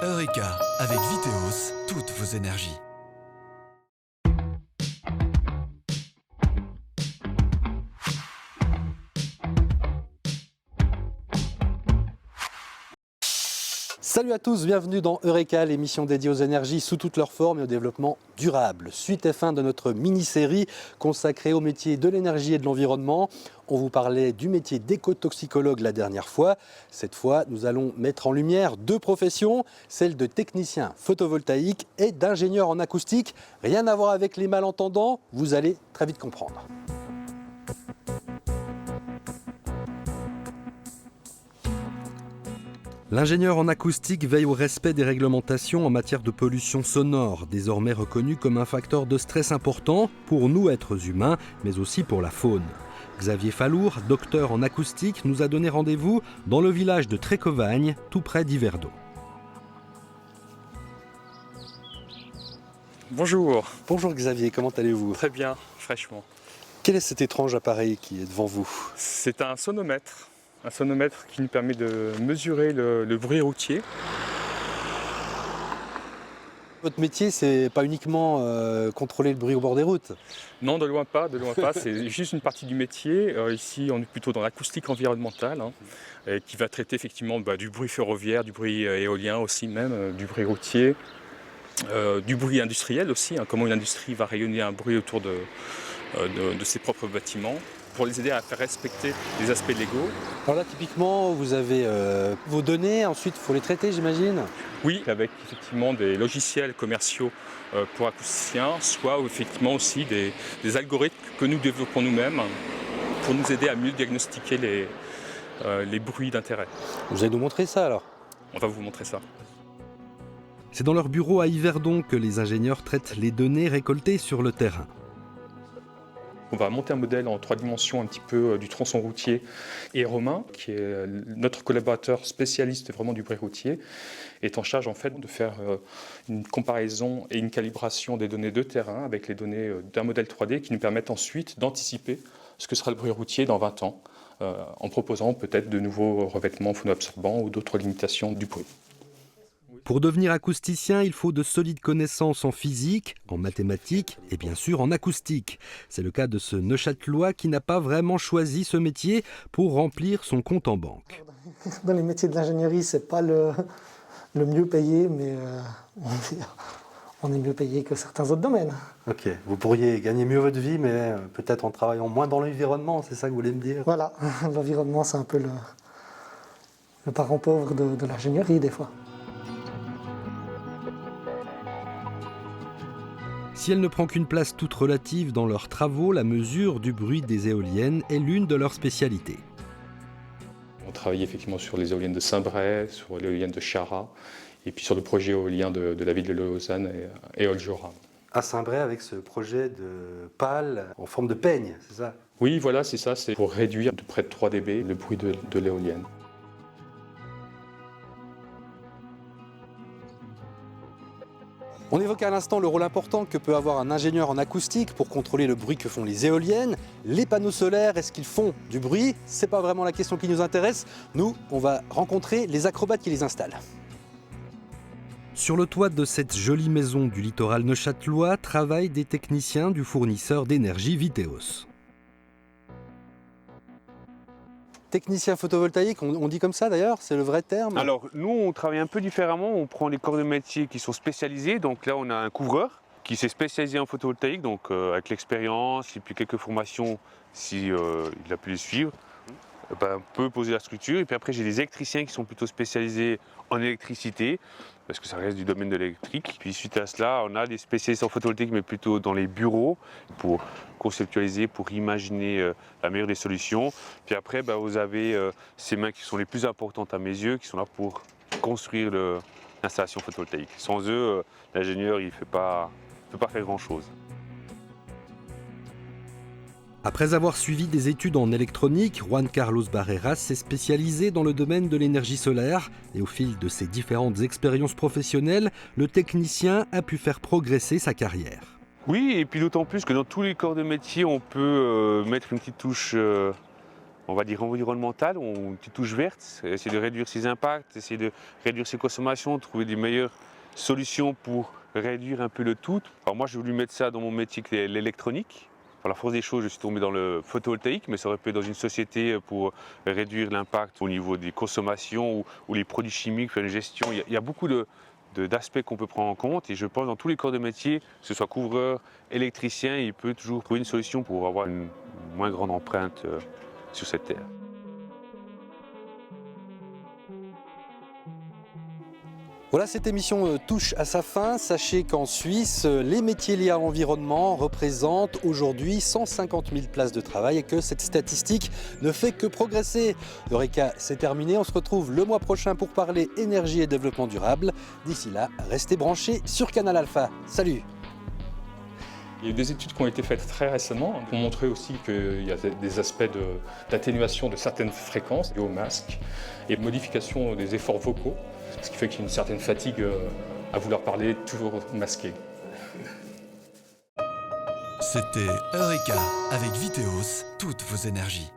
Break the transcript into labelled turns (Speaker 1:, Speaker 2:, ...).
Speaker 1: Eureka, avec Viteos, toutes vos énergies.
Speaker 2: Salut à tous, bienvenue dans Eureka, l'émission dédiée aux énergies sous toutes leurs formes et au développement durable. Suite et fin de notre mini-série consacrée au métier de l'énergie et de l'environnement. On vous parlait du métier d'écotoxicologue la dernière fois. Cette fois, nous allons mettre en lumière deux professions, celle de technicien photovoltaïque et d'ingénieur en acoustique. Rien à voir avec les malentendants, vous allez très vite comprendre. L'ingénieur en acoustique veille au respect des réglementations en matière de pollution sonore, désormais reconnue comme un facteur de stress important pour nous êtres humains, mais aussi pour la faune. Xavier Fallour, docteur en acoustique, nous a donné rendez-vous dans le village de Trécovagne, tout près d'Yverdon.
Speaker 3: Bonjour.
Speaker 2: Bonjour Xavier, comment allez-vous?
Speaker 3: Très bien, fraîchement.
Speaker 2: Quel est cet étrange appareil qui est devant vous?
Speaker 3: C'est un sonomètre. Un sonomètre qui nous permet de mesurer le bruit routier.
Speaker 2: Votre métier, c'est pas uniquement contrôler le bruit au bord des routes?
Speaker 3: Non, de loin pas, c'est juste une partie du métier. Ici, on est plutôt dans l'acoustique environnementale, qui va traiter effectivement du bruit ferroviaire, du bruit éolien aussi même, du bruit routier, du bruit industriel aussi, comment une industrie va rayonner un bruit autour de ses propres bâtiments, pour les aider à faire respecter les aspects légaux.
Speaker 2: Alors là, typiquement, vous avez vos données, ensuite il faut les traiter, j'imagine?
Speaker 3: Oui, avec effectivement des logiciels commerciaux pour acousticiens, soit effectivement aussi des algorithmes que nous développons nous-mêmes pour nous aider à mieux diagnostiquer les bruits d'intérêt.
Speaker 2: Vous allez nous montrer ça alors?
Speaker 3: On va vous montrer ça.
Speaker 2: C'est dans leur bureau à Yverdon que les ingénieurs traitent les données récoltées sur le terrain.
Speaker 3: On va monter un modèle en 3 dimensions un petit peu du tronçon routier, et Romain, qui est notre collaborateur spécialiste vraiment du bruit routier, est en charge en fait de faire une comparaison et une calibration des données de terrain avec les données d'un modèle 3D qui nous permettent ensuite d'anticiper ce que sera le bruit routier dans 20 ans, en proposant peut-être de nouveaux revêtements phonoabsorbants ou d'autres limitations du bruit.
Speaker 2: Pour devenir acousticien, il faut de solides connaissances en physique, en mathématiques et bien sûr en acoustique. C'est le cas de ce Neuchâtelois qui n'a pas vraiment choisi ce métier pour remplir son compte en banque.
Speaker 4: Dans les métiers de l'ingénierie, c'est pas le mieux payé, mais on est mieux payé que certains autres domaines.
Speaker 2: Ok, vous pourriez gagner mieux votre vie, mais peut-être en travaillant moins dans l'environnement, c'est ça que vous voulez me dire?
Speaker 4: Voilà, l'environnement, c'est un peu le parent pauvre de l'ingénierie, des fois.
Speaker 2: Si elle ne prend qu'une place toute relative dans leurs travaux, la mesure du bruit des éoliennes est l'une de leurs spécialités.
Speaker 3: On travaille effectivement sur les éoliennes de Saint-Bray, sur l'éolienne de Chara, et puis sur le projet éolien de la ville de Lausanne et Oljora.
Speaker 2: À Saint-Bray, avec ce projet de pale en forme de peigne, c'est ça?
Speaker 3: Oui, voilà, c'est ça, c'est pour réduire de près de 3 dB le bruit de l'éolienne.
Speaker 2: On évoquait à l'instant le rôle important que peut avoir un ingénieur en acoustique pour contrôler le bruit que font les éoliennes. Les panneaux solaires, est-ce qu'ils font du bruit? C'est pas vraiment la question qui nous intéresse. Nous, on va rencontrer les acrobates qui les installent. Sur le toit de cette jolie maison du littoral neuchâtelois travaillent des techniciens du fournisseur d'énergie Viteos. Technicien photovoltaïque, on dit comme ça d'ailleurs, c'est le vrai terme?
Speaker 5: Alors nous on travaille un peu différemment, on prend les corps de métier qui sont spécialisés, donc là on a un couvreur qui s'est spécialisé en photovoltaïque, donc avec l'expérience et puis quelques formations si il a pu les suivre, on peut poser la structure. Et puis après j'ai des électriciens qui sont plutôt spécialisés en électricité, parce que ça reste du domaine de l'électrique. Puis suite à cela, on a des spécialistes en photovoltaïque, mais plutôt dans les bureaux, pour conceptualiser, pour imaginer la meilleure des solutions. Puis après, vous avez ces mains qui sont les plus importantes à mes yeux, qui sont là pour construire l'installation photovoltaïque. Sans eux, l'ingénieur, il ne peut pas faire grand-chose.
Speaker 2: Après avoir suivi des études en électronique, Juan Carlos Barreras s'est spécialisé dans le domaine de l'énergie solaire et au fil de ses différentes expériences professionnelles, le technicien a pu faire progresser sa carrière.
Speaker 5: Oui, et puis d'autant plus que dans tous les corps de métier, on peut mettre une petite touche on va dire environnementale, une petite touche verte, essayer de réduire ses impacts, essayer de réduire ses consommations, trouver des meilleures solutions pour réduire un peu le tout. Alors moi j'ai voulu mettre ça dans mon métier qui est l'électronique. Par la force des choses, je suis tombé dans le photovoltaïque, mais ça aurait pu être dans une société pour réduire l'impact au niveau des consommations ou les produits chimiques, faire une gestion. Il y a beaucoup d'aspects qu'on peut prendre en compte et je pense dans tous les corps de métier, que ce soit couvreur, électricien, il peut toujours trouver une solution pour avoir une moins grande empreinte sur cette terre.
Speaker 2: Voilà, cette émission touche à sa fin. Sachez qu'en Suisse, les métiers liés à l'environnement représentent aujourd'hui 150 000 places de travail et que cette statistique ne fait que progresser. Eureka, c'est terminé. On se retrouve le mois prochain pour parler énergie et développement durable. D'ici là, restez branchés sur Canal Alpha. Salut!
Speaker 3: Il y a eu des études qui ont été faites très récemment qui ont montré aussi qu'il y a des aspects d'atténuation de certaines fréquences liées au masque et de modification des efforts vocaux, ce qui fait qu'il y a une certaine fatigue à vouloir parler toujours masqué.
Speaker 1: C'était Eureka avec Viteos, toutes vos énergies.